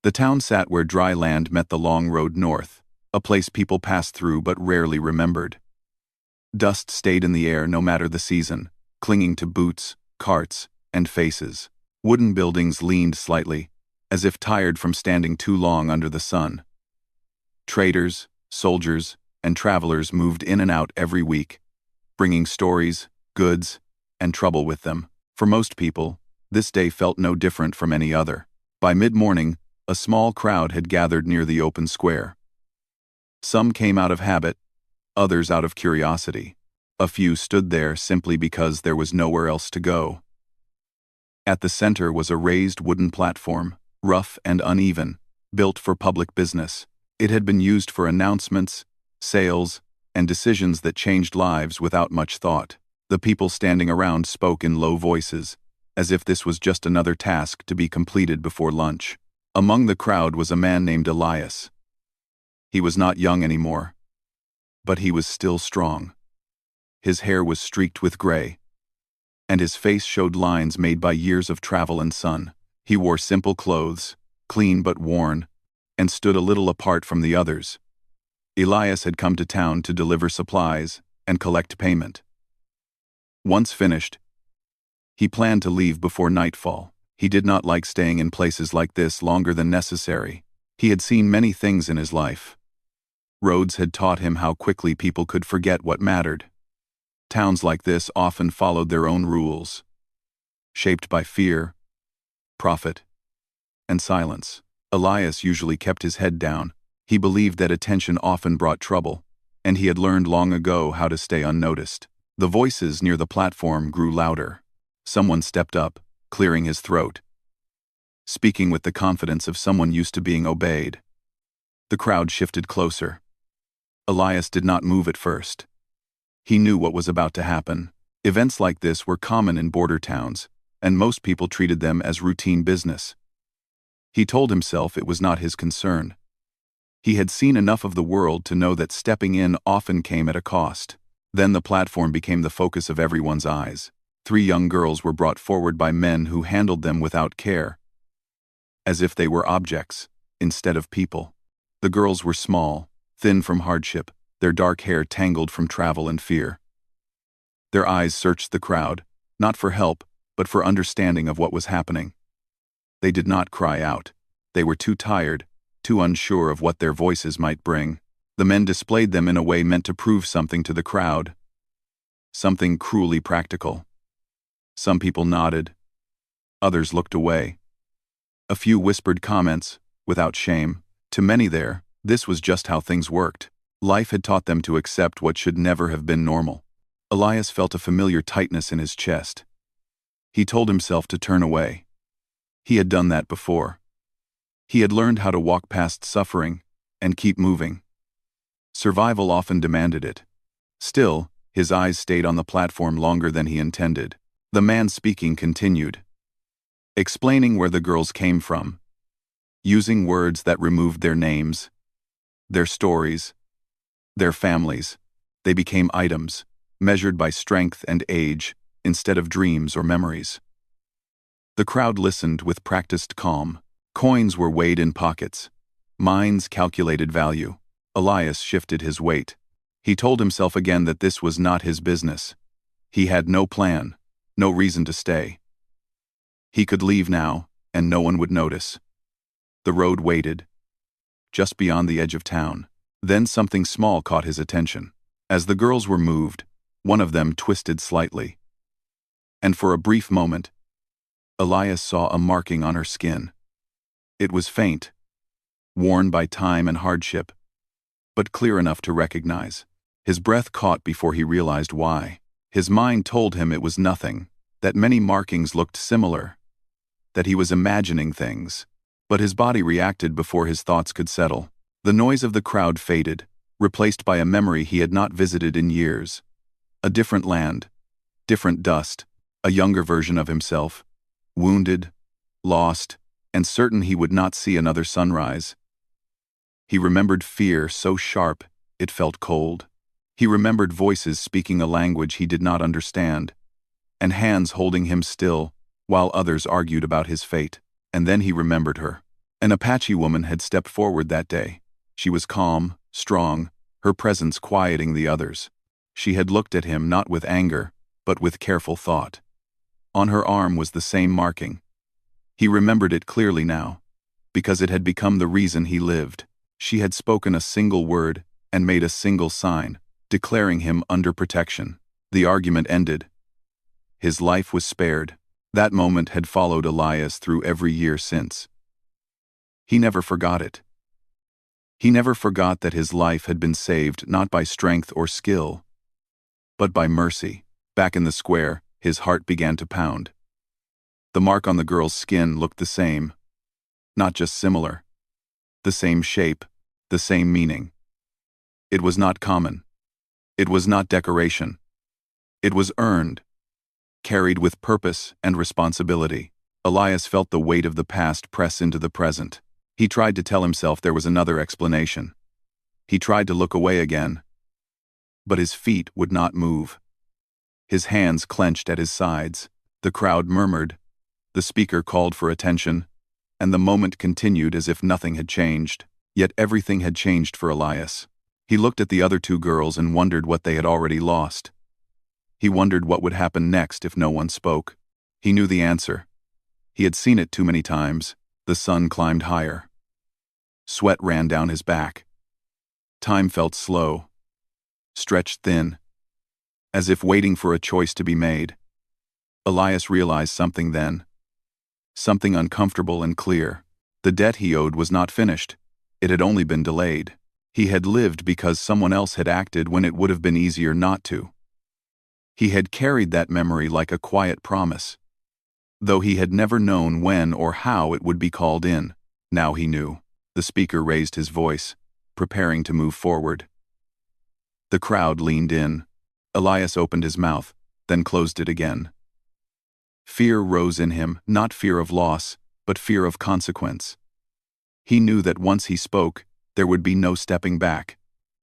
The town sat where dry land met the long road north, a place people passed through but rarely remembered. Dust stayed in the air no matter the season, clinging to boots, carts, and faces. Wooden buildings leaned slightly, as if tired from standing too long under the sun. Traders, soldiers, and travelers moved in and out every week, bringing stories, goods, and trouble with them. For most people, this day felt no different from any other. By mid-morning, a small crowd had gathered near the open square. Some came out of habit, others out of curiosity. A few stood there simply because there was nowhere else to go. At the center was a raised wooden platform, rough and uneven, built for public business. It had been used for announcements, sales, and decisions that changed lives without much thought. The people standing around spoke in low voices, as if this was just another task to be completed before lunch. Among the crowd was a man named Elias. He was not young anymore, but he was still strong. His hair was streaked with gray, and his face showed lines made by years of travel and sun. He wore simple clothes, clean but worn, and stood a little apart from the others. Elias had come to town to deliver supplies and collect payment. Once finished, he planned to leave before nightfall. He did not like staying in places like this longer than necessary. He had seen many things in his life. Roads had taught him how quickly people could forget what mattered. Towns like this often followed their own rules, shaped by fear, profit, and silence. Elias usually kept his head down. He believed that attention often brought trouble, and he had learned long ago how to stay unnoticed. The voices near the platform grew louder. Someone stepped up, clearing his throat, speaking with the confidence of someone used to being obeyed. The crowd shifted closer. Elias did not move at first. He knew what was about to happen. Events like this were common in border towns, and most people treated them as routine business. He told himself it was not his concern. He had seen enough of the world to know that stepping in often came at a cost. Then the platform became the focus of everyone's eyes. 3 young girls were brought forward by men who handled them without care, as if they were objects, instead of people. The girls were small, thin from hardship, their dark hair tangled from travel and fear. Their eyes searched the crowd, not for help, but for understanding of what was happening. They did not cry out. They were too tired, too unsure of what their voices might bring. The men displayed them in a way meant to prove something to the crowd, something cruelly practical. Some people nodded. Others looked away. A few whispered comments, without shame. To many there, this was just how things worked. Life had taught them to accept what should never have been normal. Elias felt a familiar tightness in his chest. He told himself to turn away. He had done that before. He had learned how to walk past suffering and keep moving. Survival often demanded it. Still, his eyes stayed on the platform longer than he intended. The man speaking continued, explaining where the girls came from, using words that removed their names, their stories, their families. They became items, measured by strength and age, instead of dreams or memories. The crowd listened with practiced calm. Coins were weighed in pockets. Minds calculated value. Elias shifted his weight. He told himself again that this was not his business. He had no plan, no reason to stay. He could leave now, and no one would notice. The road waited, just beyond the edge of town. Then something small caught his attention. As the girls were moved, one of them twisted slightly. And for a brief moment, Elias saw a marking on her skin. It was faint, worn by time and hardship, but clear enough to recognize. His breath caught before he realized why. His mind told him it was nothing, that many markings looked similar, that he was imagining things. But his body reacted before his thoughts could settle. The noise of the crowd faded, replaced by a memory he had not visited in years. A different land, different dust, a younger version of himself, wounded, lost, and certain he would not see another sunrise. He remembered fear so sharp it felt cold. He remembered voices speaking a language he did not understand, and hands holding him still while others argued about his fate. And then he remembered her. An Apache woman had stepped forward that day. She was calm, strong, her presence quieting the others. She had looked at him not with anger, but with careful thought. On her arm was the same marking. He remembered it clearly now, because it had become the reason he lived. She had spoken a single word and made a single sign, declaring him under protection. The argument ended. His life was spared. That moment had followed Elias through every year since. He never forgot it. He never forgot that his life had been saved not by strength or skill, but by mercy. Back in the square, his heart began to pound. The mark on the girl's skin looked the same, not just similar. The same shape, the same meaning. It was not common. It was not decoration. It was earned, carried with purpose and responsibility. Elias felt the weight of the past press into the present. He tried to tell himself there was another explanation. He tried to look away again, but his feet would not move. His hands clenched at his sides. The crowd murmured. The speaker called for attention, and the moment continued as if nothing had changed. Yet everything had changed for Elias. He looked at the other two girls and wondered what they had already lost. He wondered what would happen next if no one spoke. He knew the answer. He had seen it too many times. The sun climbed higher. Sweat ran down his back. Time felt slow, stretched thin, as if waiting for a choice to be made. Elias realized something then. Something uncomfortable and clear. The debt he owed was not finished. It had only been delayed. He had lived because someone else had acted when it would have been easier not to. He had carried that memory like a quiet promise. Though he had never known when or how it would be called in, now he knew. The speaker raised his voice, preparing to move forward. The crowd leaned in. Elias opened his mouth, then closed it again. Fear rose in him, not fear of loss, but fear of consequence. He knew that once he spoke, there would be no stepping back.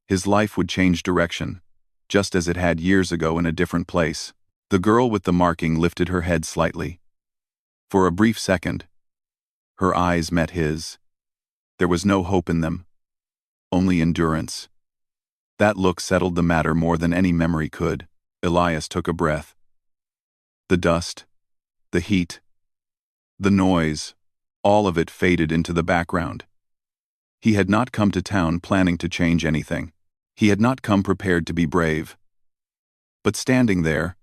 His life would change direction, just as it had years ago in a different place. The girl with the marking lifted her head slightly. For a brief second, her eyes met his. There was no hope in them, only endurance. That look settled the matter more than any memory could. Elias took a breath. The dust, the heat, the noise, all of it faded into the background. He had not come to town planning to change anything. He had not come prepared to be brave. But standing there,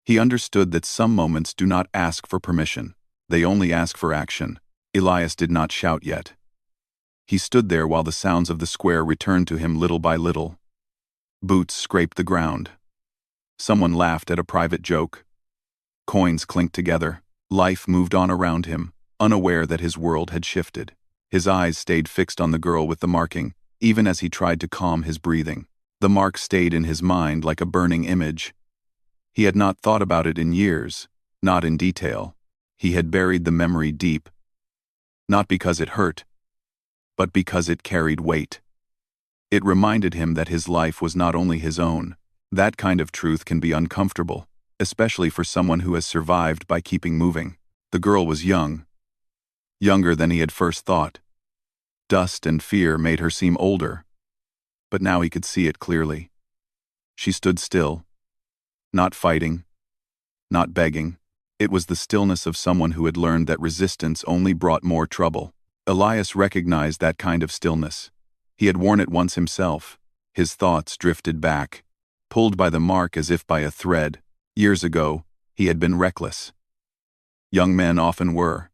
he understood that some moments do not ask for permission. They only ask for action. Elias did not shout yet. He stood there while the sounds of the square returned to him little by little. Boots scraped the ground. Someone laughed at a private joke. Coins clinked together. Life moved on around him, unaware that his world had shifted. His eyes stayed fixed on the girl with the marking, even as he tried to calm his breathing. The mark stayed in his mind like a burning image. He had not thought about it in years, not in detail. He had buried the memory deep, not because it hurt, but because it carried weight. It reminded him that his life was not only his own. That kind of truth can be uncomfortable, especially for someone who has survived by keeping moving. The girl was young, younger than he had first thought. Dust and fear made her seem older, but now he could see it clearly. She stood still, not fighting, not begging. It was the stillness of someone who had learned that resistance only brought more trouble. Elias recognized that kind of stillness. He had worn it once himself. His thoughts drifted back, pulled by the mark as if by a thread. Years ago, he had been reckless. Young men often were.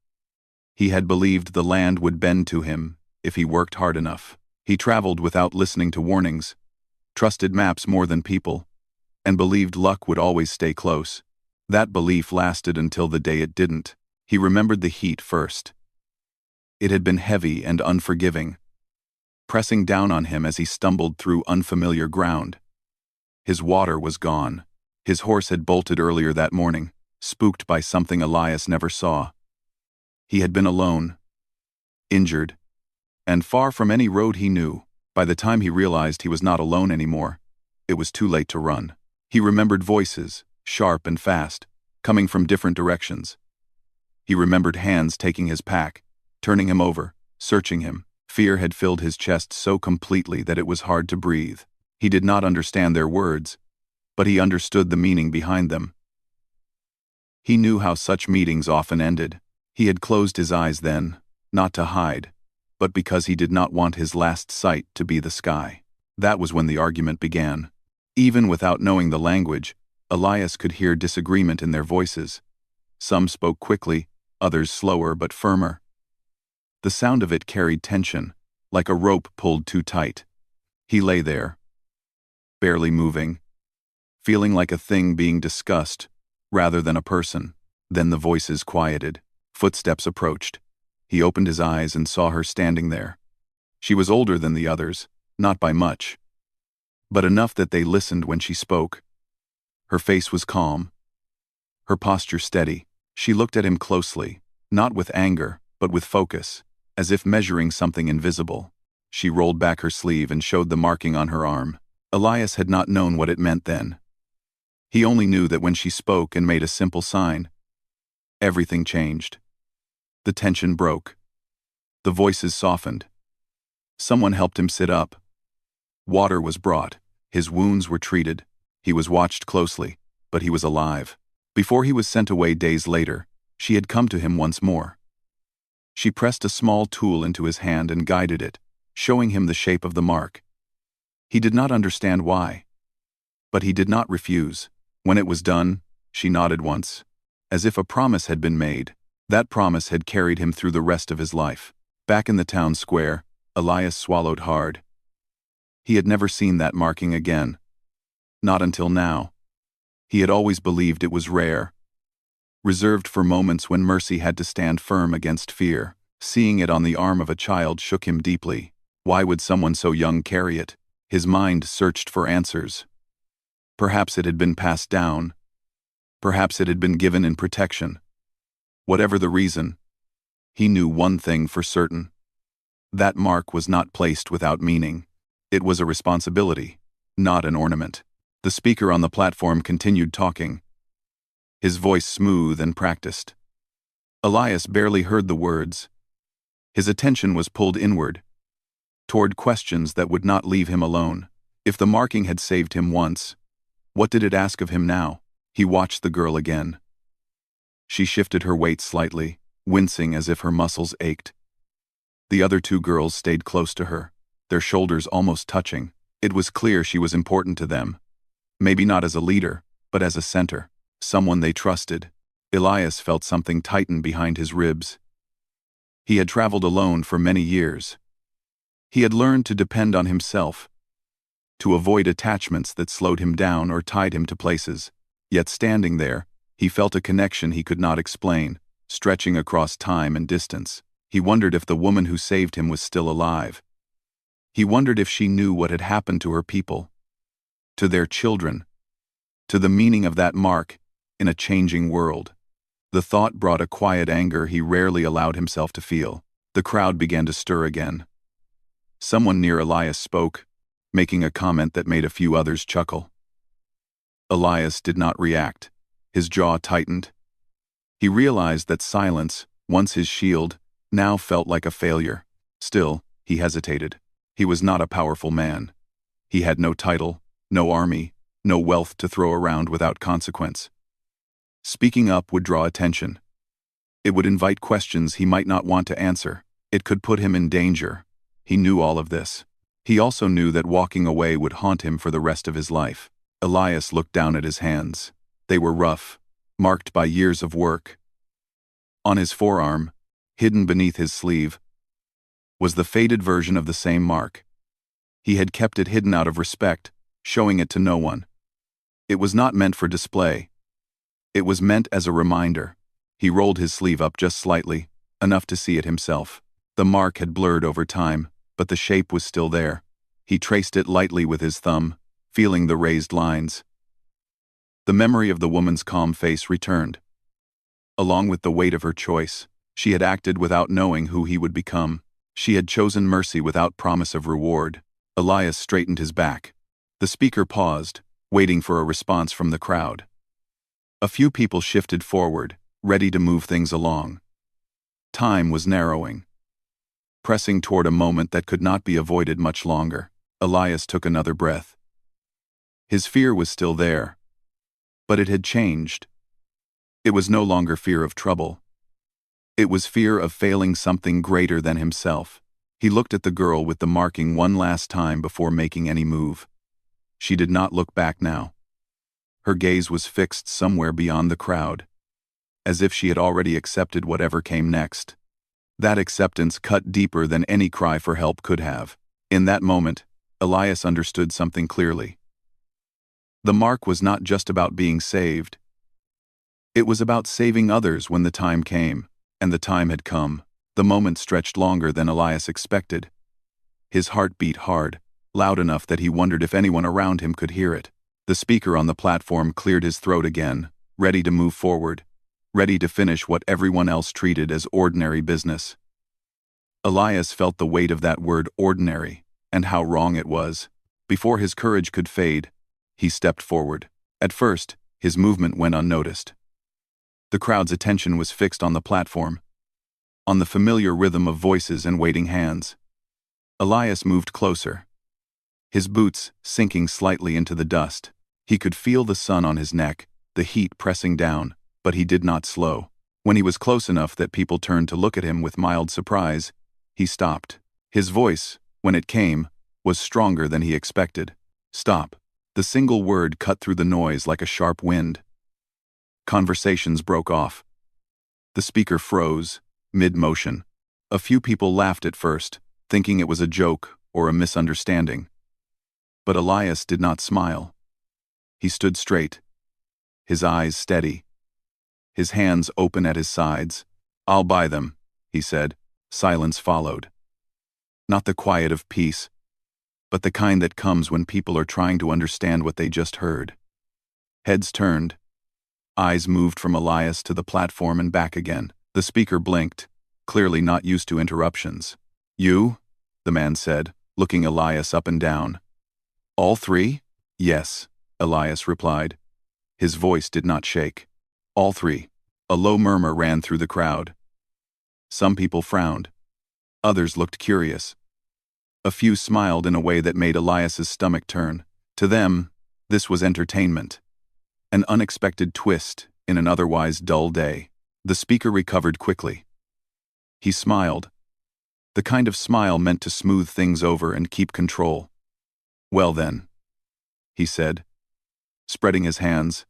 He had believed the land would bend to him if he worked hard enough. He traveled without listening to warnings, trusted maps more than people, and believed luck would always stay close. That belief lasted until the day it didn't. He remembered the heat first. It had been heavy and unforgiving, pressing down on him as he stumbled through unfamiliar ground. His water was gone. His horse had bolted earlier that morning, spooked by something Elias never saw. He had been alone, injured, and far from any road he knew. By the time he realized he was not alone anymore, it was too late to run. He remembered voices, sharp and fast, coming from different directions. He remembered hands taking his pack, turning him over, searching him. Fear had filled his chest so completely that it was hard to breathe. He did not understand their words, but he understood the meaning behind them. He knew how such meetings often ended. He had closed his eyes then, not to hide, but because he did not want his last sight to be the sky. That was when the argument began. Even without knowing the language, Elias could hear disagreement in their voices. Some spoke quickly, others slower but firmer. The sound of it carried tension, like a rope pulled too tight. He lay there, barely moving, feeling like a thing being discussed, rather than a person. Then the voices quieted. Footsteps approached. He opened his eyes and saw her standing there. She was older than the others, not by much, but enough that they listened when she spoke. Her face was calm, her posture steady. She looked at him closely, not with anger, but with focus, as if measuring something invisible. She rolled back her sleeve and showed the marking on her arm. Elias had not known what it meant then. He only knew that when she spoke and made a simple sign, everything changed. The tension broke. The voices softened. Someone helped him sit up. Water was brought. His wounds were treated. He was watched closely, but he was alive. Before he was sent away days later, she had come to him once more. She pressed a small tool into his hand and guided it, showing him the shape of the mark. He did not understand why, but he did not refuse. When it was done, she nodded once, as if a promise had been made. That promise had carried him through the rest of his life. Back in the town square, Elias swallowed hard. He had never seen that marking again. Not until now. He had always believed it was rare, reserved for moments when mercy had to stand firm against fear. Seeing it on the arm of a child shook him deeply. Why would someone so young carry it? His mind searched for answers. Perhaps it had been passed down. Perhaps it had been given in protection. Whatever the reason, he knew one thing for certain. That mark was not placed without meaning. It was a responsibility, not an ornament. The speaker on the platform continued talking, his voice smooth and practiced. Elias barely heard the words. His attention was pulled inward, toward questions that would not leave him alone. If the marking had saved him once, what did it ask of him now? He watched the girl again. She shifted her weight slightly, wincing as if her muscles ached. The other two girls stayed close to her, their shoulders almost touching. It was clear she was important to them. Maybe not as a leader, but as a center, someone they trusted. Elias felt something tighten behind his ribs. He had traveled alone for many years. He had learned to depend on himself, to avoid attachments that slowed him down or tied him to places. Yet standing there, he felt a connection he could not explain, stretching across time and distance. He wondered if the woman who saved him was still alive. He wondered if she knew what had happened to her people, to their children, to the meaning of that mark in a changing world. The thought brought a quiet anger he rarely allowed himself to feel. The crowd began to stir again. Someone near Elias spoke, making a comment that made a few others chuckle. Elias did not react. His jaw tightened. He realized that silence, once his shield, now felt like a failure. Still, he hesitated. He was not a powerful man. He had no title, no army, no wealth to throw around without consequence. Speaking up would draw attention. It would invite questions he might not want to answer. It could put him in danger. He knew all of this. He also knew that walking away would haunt him for the rest of his life. Elias looked down at his hands. They were rough, marked by years of work. On his forearm, hidden beneath his sleeve, was the faded version of the same mark. He had kept it hidden out of respect, showing it to no one. It was not meant for display. It was meant as a reminder. He rolled his sleeve up just slightly, enough to see it himself. The mark had blurred over time, but the shape was still there. He traced it lightly with his thumb, feeling the raised lines. The memory of the woman's calm face returned. Along with the weight of her choice, she had acted without knowing who he would become. She had chosen mercy without promise of reward. Elias straightened his back. The speaker paused, waiting for a response from the crowd. A few people shifted forward, ready to move things along. Time was narrowing. pressing toward a moment that could not be avoided much longer. Elias took another breath. His fear was still there, but it had changed. It was no longer fear of trouble. It was fear of failing something greater than himself. He looked at the girl with the marking one last time before making any move. She did not look back now. Her gaze was fixed somewhere beyond the crowd, as if she had already accepted whatever came next. That acceptance cut deeper than any cry for help could have. In that moment, Elias understood something clearly. The mark was not just about being saved. It was about saving others when the time came, and the time had come. The moment stretched longer than Elias expected. His heart beat hard, loud enough that he wondered if anyone around him could hear it. The speaker on the platform cleared his throat again, ready to move forward, ready to finish what everyone else treated as ordinary business. Elias felt the weight of that word ordinary, and how wrong it was. Before his courage could fade, he stepped forward. At first, his movement went unnoticed. The crowd's attention was fixed on the platform, on the familiar rhythm of voices and waiting hands. Elias moved closer, his boots sinking slightly into the dust. He could feel the sun on his neck, the heat pressing down, but he did not slow. When he was close enough that people turned to look at him with mild surprise, he stopped. His voice, when it came, was stronger than he expected. Stop. The single word cut through the noise like a sharp wind. Conversations broke off. The speaker froze, mid-motion. A few people laughed at first, thinking it was a joke or a misunderstanding. But Elias did not smile. He stood straight, his eyes steady, his hands open at his sides. "I'll buy them," he said. Silence followed. Not the quiet of peace, but the kind that comes when people are trying to understand what they just heard. Heads turned. Eyes moved from Elias to the platform and back again. The speaker blinked, clearly not used to interruptions. "You?" the man said, looking Elias up and down. "All three?" "Yes," Elias replied. His voice did not shake. "All three." A low murmur ran through the crowd. Some people frowned. Others looked curious. A few smiled in a way that made Elias's stomach turn. To them, this was entertainment. An unexpected twist in an otherwise dull day. The speaker recovered quickly. He smiled. The kind of smile meant to smooth things over and keep control. "Well then," he said, spreading his hands.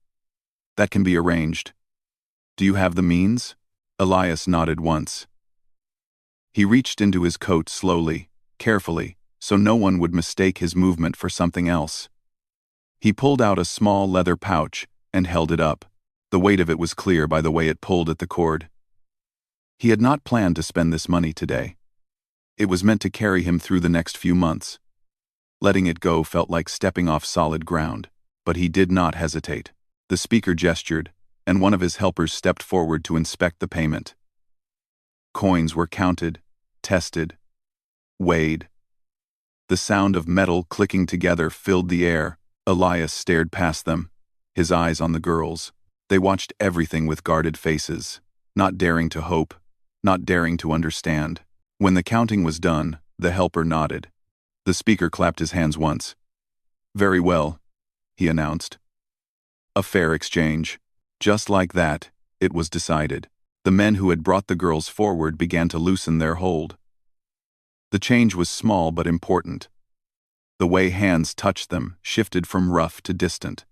"That can be arranged. Do you have the means?" Elias nodded once. He reached into his coat slowly, carefully, so no one would mistake his movement for something else. He pulled out a small leather pouch and held it up. The weight of it was clear by the way it pulled at the cord. He had not planned to spend this money today. It was meant to carry him through the next few months. Letting it go felt like stepping off solid ground, but he did not hesitate. The speaker gestured, and one of his helpers stepped forward to inspect the payment. Coins were counted, tested, weighed. The sound of metal clicking together filled the air. Elias stared past them, his eyes on the girls. They watched everything with guarded faces, not daring to hope, not daring to understand. When the counting was done, the helper nodded. The speaker clapped his hands once. "Very well," he announced. A fair exchange. Just like that, it was decided. The men who had brought the girls forward began to loosen their hold. The change was small but important. The way hands touched them shifted from rough to distant,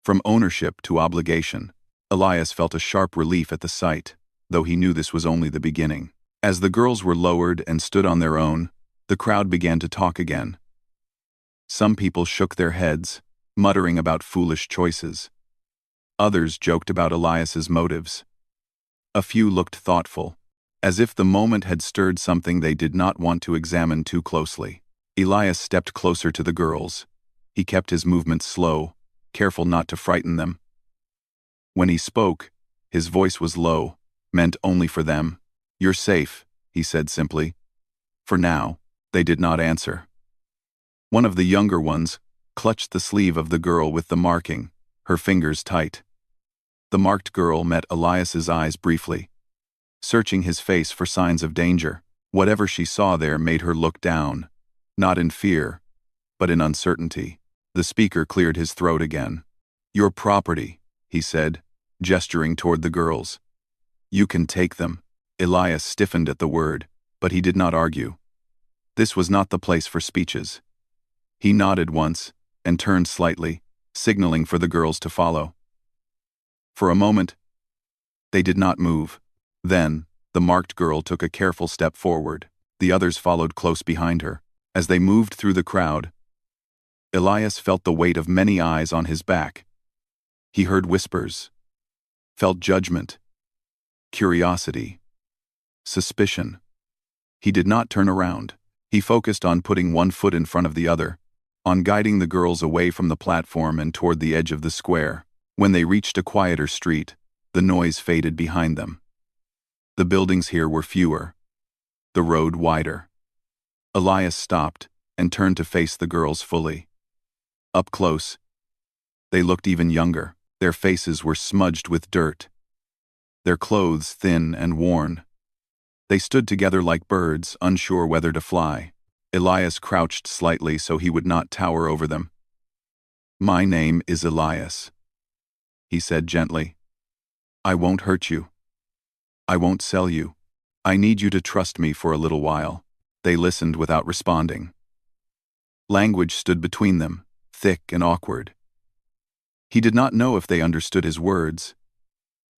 from ownership to obligation. Elias felt a sharp relief at the sight, though he knew this was only the beginning. As the girls were lowered and stood on their own, the crowd began to talk again. Some people shook their heads, muttering about foolish choices. Others joked about Elias's motives. A few looked thoughtful, as if the moment had stirred something they did not want to examine too closely. Elias stepped closer to the girls. He kept his movements slow, careful not to frighten them. When he spoke, his voice was low, meant only for them. "You're safe," he said simply. For now, they did not answer. One of the younger ones clutched the sleeve of the girl with the marking, her fingers tight. The marked girl met Elias's eyes briefly, searching his face for signs of danger. Whatever she saw there made her look down, not in fear, but in uncertainty. The speaker cleared his throat again. "Your property," he said, gesturing toward the girls. "You can take them." Elias stiffened at the word, but he did not argue. This was not the place for speeches. He nodded once and turned slightly, signaling for the girls to follow. For a moment, they did not move. Then, the marked girl took a careful step forward. The others followed close behind her. As they moved through the crowd, Elias felt the weight of many eyes on his back. He heard whispers, felt judgment, curiosity, suspicion. He did not turn around. He focused on putting one foot in front of the other, on guiding the girls away from the platform and toward the edge of the square. When they reached a quieter street, the noise faded behind them. The buildings here were fewer, the road wider. Elias stopped and turned to face the girls fully. Up close, they looked even younger. Their faces were smudged with dirt, their clothes thin and worn. They stood together like birds, unsure whether to fly. Elias crouched slightly so he would not tower over them. "My name is Elias," he said gently. "I won't hurt you. I won't sell you. I need you to trust me for a little while." They listened without responding. Language stood between them, thick and awkward. He did not know if they understood his words,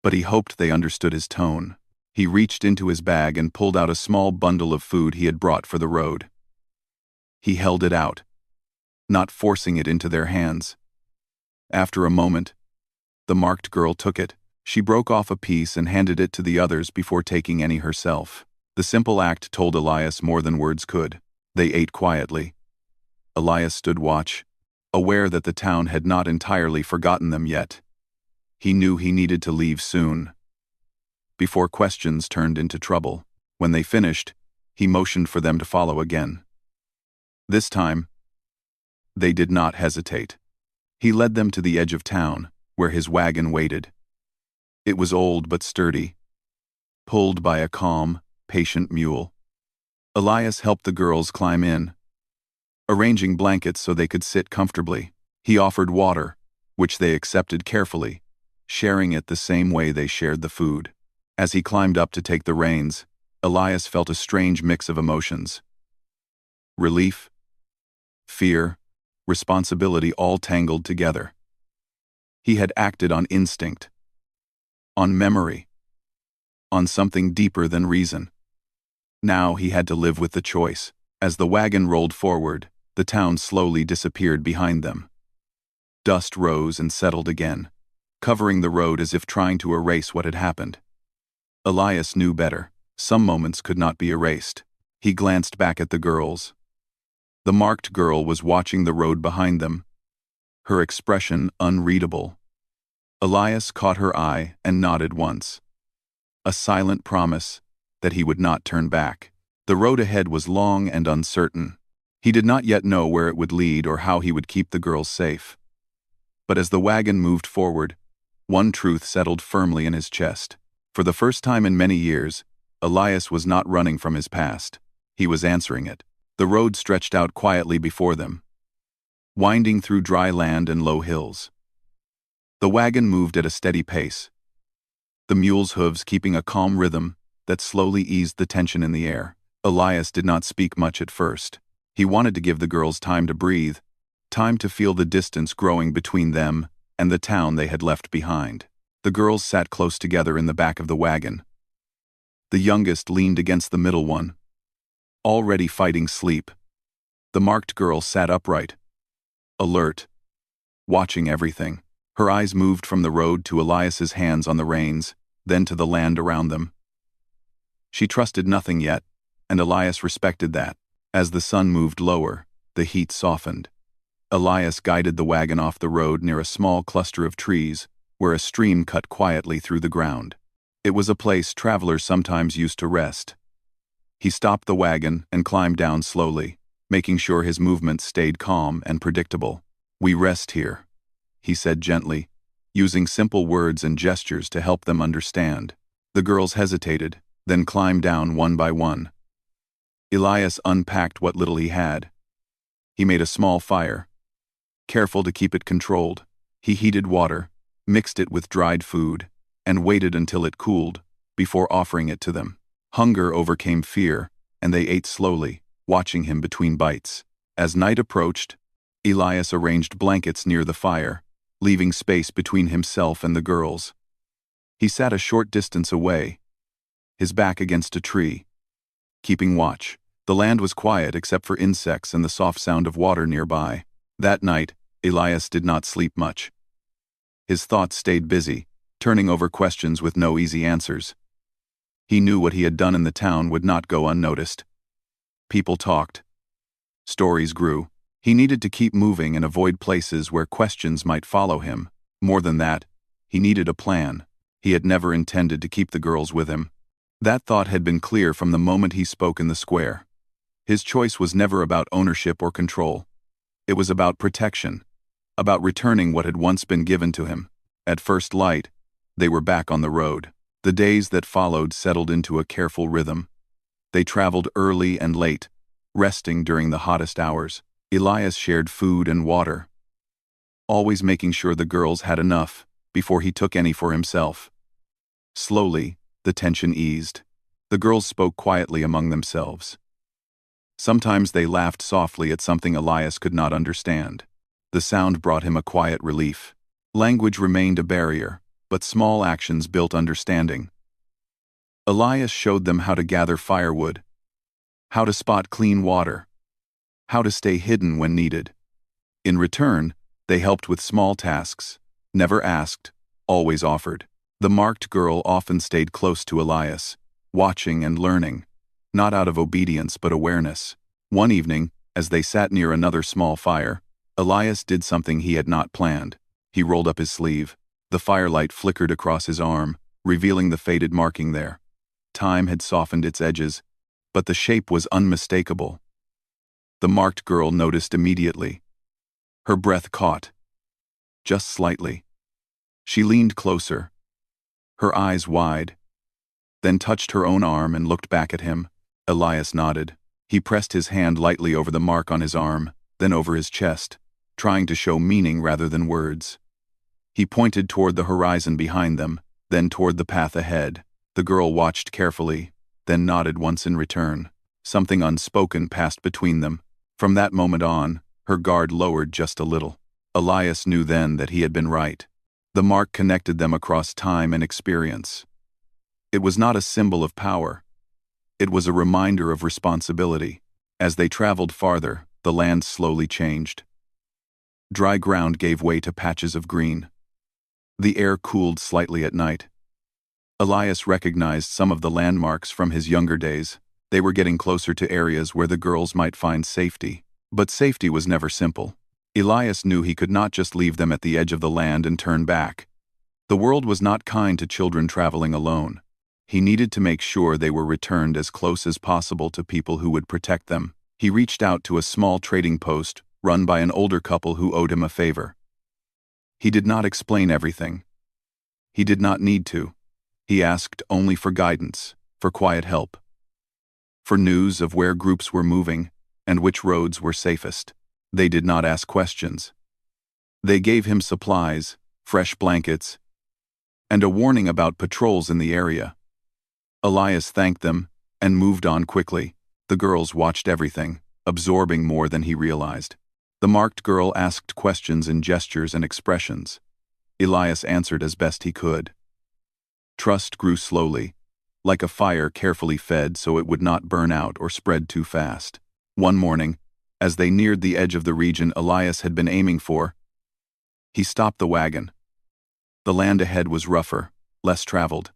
but he hoped they understood his tone. He reached into his bag and pulled out a small bundle of food he had brought for the road. He held it out, not forcing it into their hands. After a moment, the marked girl took it. She broke off a piece and handed it to the others before taking any herself. The simple act told Elias more than words could. They ate quietly. Elias stood watch, aware that the town had not entirely forgotten them yet. He knew he needed to leave soon, before questions turned into trouble. When they finished, he motioned for them to follow again. This time, they did not hesitate. He led them to the edge of town, where his wagon waited. It was old but sturdy, pulled by a calm, patient mule. Elias helped the girls climb in, arranging blankets so they could sit comfortably. He offered water, which they accepted carefully, sharing it the same way they shared the food. As he climbed up to take the reins, Elias felt a strange mix of emotions. Relief, fear, responsibility all tangled together. He had acted on instinct, on memory, on something deeper than reason. Now he had to live with the choice. As the wagon rolled forward, the town slowly disappeared behind them. Dust rose and settled again, covering the road as if trying to erase what had happened. Elias knew better. Some moments could not be erased. He glanced back at the girls. The marked girl was watching the road behind them, her expression unreadable. Elias caught her eye and nodded once. A silent promise that he would not turn back. The road ahead was long and uncertain. He did not yet know where it would lead or how he would keep the girls safe. But as the wagon moved forward, one truth settled firmly in his chest. For the first time in many years, Elias was not running from his past. He was answering it. The road stretched out quietly before them, winding through dry land and low hills. The wagon moved at a steady pace, the mule's hooves keeping a calm rhythm that slowly eased the tension in the air. Elias did not speak much at first. He wanted to give the girls time to breathe, time to feel the distance growing between them and the town they had left behind. The girls sat close together in the back of the wagon. The youngest leaned against the middle one, already fighting sleep. The marked girl sat upright, alert, watching everything. Her eyes moved from the road to Elias's hands on the reins, then to the land around them. She trusted nothing yet, and Elias respected that. As the sun moved lower, the heat softened. Elias guided the wagon off the road near a small cluster of trees, where a stream cut quietly through the ground. It was a place travelers sometimes used to rest. He stopped the wagon and climbed down slowly, making sure his movements stayed calm and predictable. "We rest here," he said gently, using simple words and gestures to help them understand. The girls hesitated, then climbed down one by one. Elias unpacked what little he had. He made a small fire, careful to keep it controlled. He heated water, mixed it with dried food, and waited until it cooled before offering it to them. Hunger overcame fear, and they ate slowly, watching him between bites. As night approached, Elias arranged blankets near the fire, leaving space between himself and the girls. He sat a short distance away, his back against a tree, keeping watch. The land was quiet except for insects and the soft sound of water nearby. That night, Elias did not sleep much. His thoughts stayed busy, turning over questions with no easy answers. He knew what he had done in the town would not go unnoticed. People talked. Stories grew. He needed to keep moving and avoid places where questions might follow him. More than that, he needed a plan. He had never intended to keep the girls with him. That thought had been clear from the moment he spoke in the square. His choice was never about ownership or control. It was about protection, about returning what had once been given to him. At first light, they were back on the road. The days that followed settled into a careful rhythm. They traveled early and late, resting during the hottest hours. Elias shared food and water, always making sure the girls had enough before he took any for himself. Slowly, the tension eased. The girls spoke quietly among themselves. Sometimes they laughed softly at something Elias could not understand. The sound brought him a quiet relief. Language remained a barrier, but small actions built understanding. Elias showed them how to gather firewood, how to spot clean water, how to stay hidden when needed. In return, they helped with small tasks, never asked, always offered. The marked girl often stayed close to Elias, watching and learning, not out of obedience but awareness. One evening, as they sat near another small fire, Elias did something he had not planned. He rolled up his sleeve. The firelight flickered across his arm, revealing the faded marking there. Time had softened its edges, but the shape was unmistakable. The marked girl noticed immediately. Her breath caught, just slightly. She leaned closer, her eyes wide, then touched her own arm and looked back at him. Elias nodded. He pressed his hand lightly over the mark on his arm, then over his chest, trying to show meaning rather than words. He pointed toward the horizon behind them, then toward the path ahead. The girl watched carefully, then nodded once in return. Something unspoken passed between them. From that moment on, her guard lowered just a little. Elias knew then that he had been right. The mark connected them across time and experience. It was not a symbol of power. It was a reminder of responsibility. As they traveled farther, the land slowly changed. Dry ground gave way to patches of green. The air cooled slightly at night. Elias recognized some of the landmarks from his younger days. They were getting closer to areas where the girls might find safety. But safety was never simple. Elias knew he could not just leave them at the edge of the land and turn back. The world was not kind to children traveling alone. He needed to make sure they were returned as close as possible to people who would protect them. He reached out to a small trading post run by an older couple who owed him a favor. He did not explain everything. He did not need to. He asked only for guidance, for quiet help, for news of where groups were moving and which roads were safest. They did not ask questions. They gave him supplies, fresh blankets, and a warning about patrols in the area. Elias thanked them and moved on quickly. The girls watched everything, absorbing more than he realized. The marked girl asked questions in gestures and expressions. Elias answered as best he could. Trust grew slowly, like a fire carefully fed so it would not burn out or spread too fast. One morning, as they neared the edge of the region Elias had been aiming for, he stopped the wagon. The land ahead was rougher, less traveled.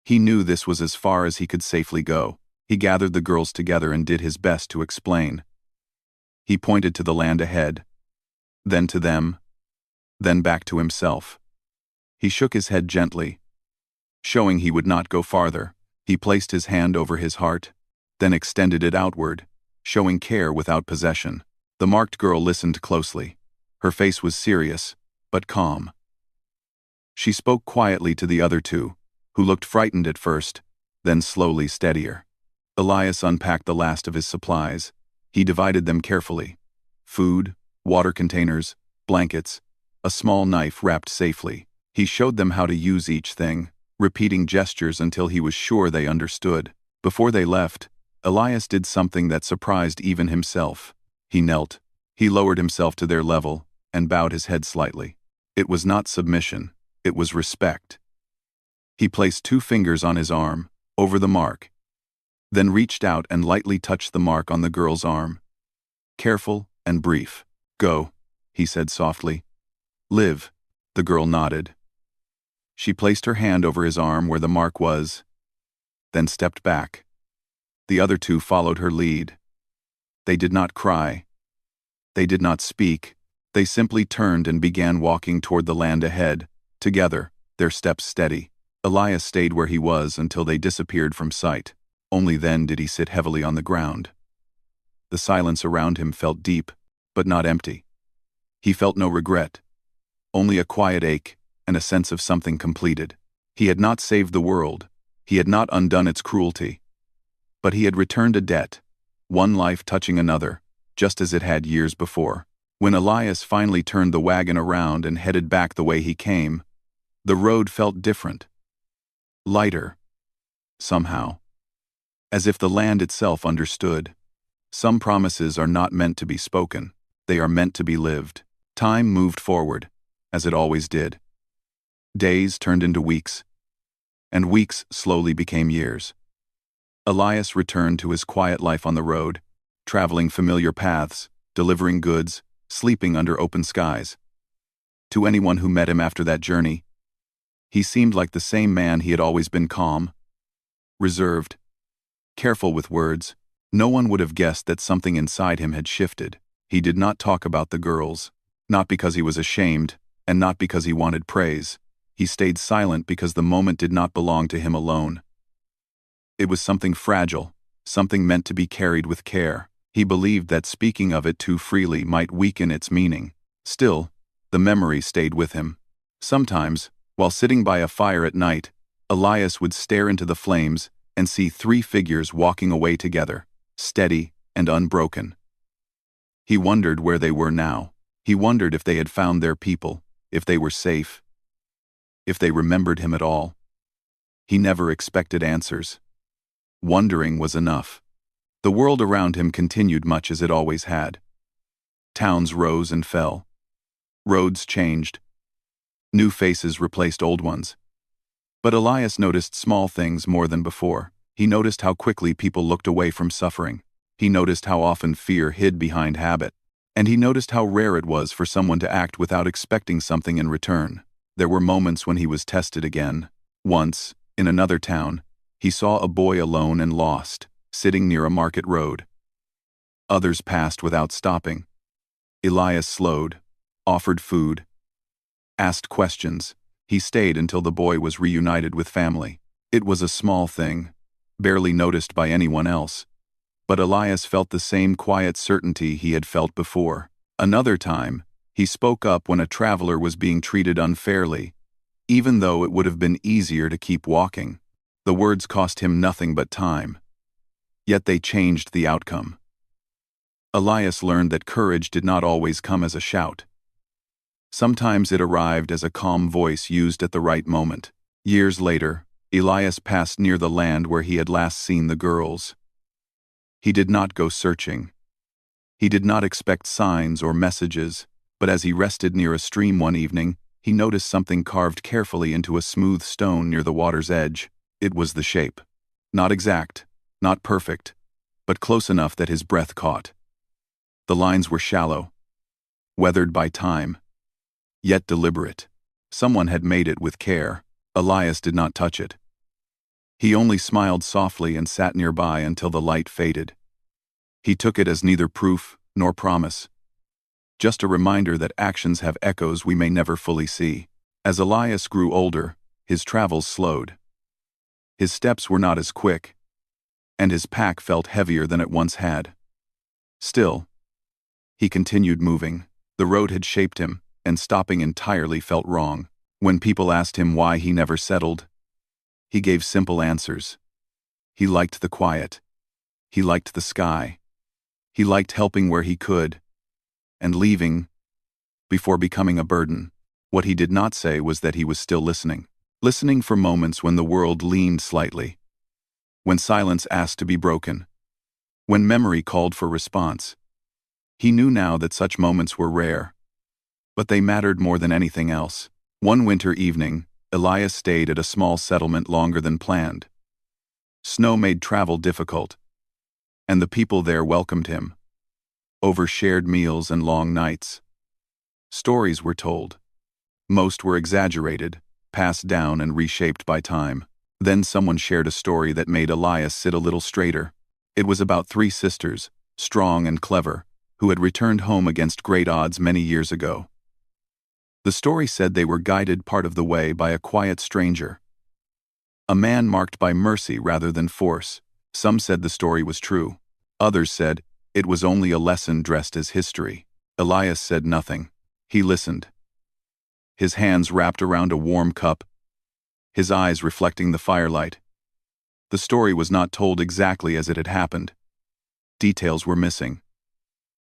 He knew this was as far as he could safely go. He gathered the girls together and did his best to explain. He pointed to the land ahead, then to them, then back to himself. He shook his head gently, showing he would not go farther. He placed his hand over his heart, then extended it outward, showing care without possession. The marked girl listened closely. Her face was serious, but calm. She spoke quietly to the other two, who looked frightened at first, then slowly steadier. Elias unpacked the last of his supplies. He divided them carefully. Food, water containers, blankets, a small knife wrapped safely. He showed them how to use each thing, repeating gestures until he was sure they understood. Before they left, Elias did something that surprised even himself. He knelt. He lowered himself to their level and bowed his head slightly. It was not submission, it was respect. He placed 2 fingers on his arm, over the mark, then reached out and lightly touched the mark on the girl's arm. Careful and brief. Go, he said softly. Live, the girl nodded. She placed her hand over his arm where the mark was, then stepped back. The other 2 followed her lead. They did not cry. They did not speak. They simply turned and began walking toward the land ahead, together, their steps steady. Elias stayed where he was until they disappeared from sight. Only then did he sit heavily on the ground. The silence around him felt deep, but not empty. He felt no regret, only a quiet ache and a sense of something completed. He had not saved the world. He had not undone its cruelty. But he had returned a debt, one life touching another, just as it had years before. When Elias finally turned the wagon around and headed back the way he came, the road felt different. Lighter. Somehow. As if the land itself understood. Some promises are not meant to be spoken. They are meant to be lived. Time moved forward, as it always did. Days turned into weeks, and weeks slowly became years. Elias returned to his quiet life on the road, traveling familiar paths, delivering goods, sleeping under open skies. To anyone who met him after that journey, he seemed like the same man he had always been: calm, reserved, careful with words. No one would have guessed that something inside him had shifted. He did not talk about the girls, not because he was ashamed, and not because he wanted praise. He stayed silent because the moment did not belong to him alone. It was something fragile, something meant to be carried with care. He believed that speaking of it too freely might weaken its meaning. Still, the memory stayed with him. Sometimes, while sitting by a fire at night, Elias would stare into the flames and see 3 figures walking away together, steady and unbroken. He wondered where they were now. He wondered if they had found their people, if they were safe, if they remembered him at all. He never expected answers. Wondering was enough. The world around him continued much as it always had. Towns rose and fell. Roads changed. New faces replaced old ones. But Elias noticed small things more than before. He noticed how quickly people looked away from suffering. He noticed how often fear hid behind habit. And he noticed how rare it was for someone to act without expecting something in return. There were moments when he was tested again. Once, in another town, he saw a boy alone and lost, sitting near a market road. Others passed without stopping. Elias slowed, offered food, asked questions. He stayed until the boy was reunited with family. It was a small thing, barely noticed by anyone else. But Elias felt the same quiet certainty he had felt before. Another time, he spoke up when a traveler was being treated unfairly, even though it would have been easier to keep walking. The words cost him nothing but time. Yet they changed the outcome. Elias learned that courage did not always come as a shout. Sometimes it arrived as a calm voice used at the right moment. Years later, Elias passed near the land where he had last seen the girls. He did not go searching. He did not expect signs or messages, but as he rested near a stream one evening, he noticed something carved carefully into a smooth stone near the water's edge. It was the shape. Not exact, not perfect, but close enough that his breath caught. The lines were shallow, weathered by time, yet deliberate. Someone had made it with care. Elias did not touch it. He only smiled softly and sat nearby until the light faded. He took it as neither proof nor promise, just a reminder that actions have echoes we may never fully see. As Elias grew older, his travels slowed. His steps were not as quick, and his pack felt heavier than it once had. Still, he continued moving. The road had shaped him, and stopping entirely felt wrong. When people asked him why he never settled, he gave simple answers. He liked the quiet. He liked the sky. He liked helping where he could, and leaving before becoming a burden. What he did not say was that he was still listening. Listening for moments when the world leaned slightly, when silence asked to be broken, when memory called for response. He knew now that such moments were rare, but they mattered more than anything else. One winter evening, Elias stayed at a small settlement longer than planned. Snow made travel difficult, and the people there welcomed him. Over shared meals and long nights, stories were told. Most were exaggerated, passed down and reshaped by time. Then someone shared a story that made Elias sit a little straighter. It was about three sisters, strong and clever, who had returned home against great odds many years ago. The story said they were guided part of the way by a quiet stranger, a man marked by mercy rather than force. Some said the story was true. Others said it was only a lesson dressed as history. Elias said nothing. He listened, his hands wrapped around a warm cup, his eyes reflecting the firelight. The story was not told exactly as it had happened. Details were missing.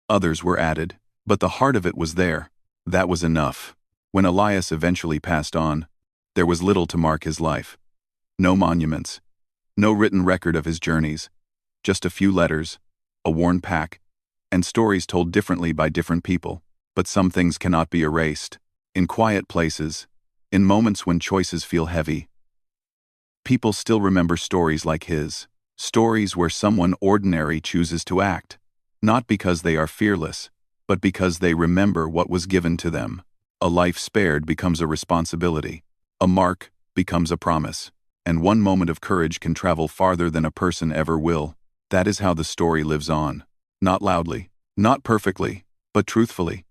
Others were added, but the heart of it was there. That was enough. When Elias eventually passed on, there was little to mark his life. No monuments, no written record of his journeys, just a few letters, a worn pack, and stories told differently by different people. But some things cannot be erased. In quiet places, in moments when choices feel heavy, people still remember stories like his. Stories where someone ordinary chooses to act, not because they are fearless, but because they remember what was given to them. A life spared becomes a responsibility. A mark becomes a promise. And one moment of courage can travel farther than a person ever will. That is how the story lives on. Not loudly, not perfectly, but truthfully.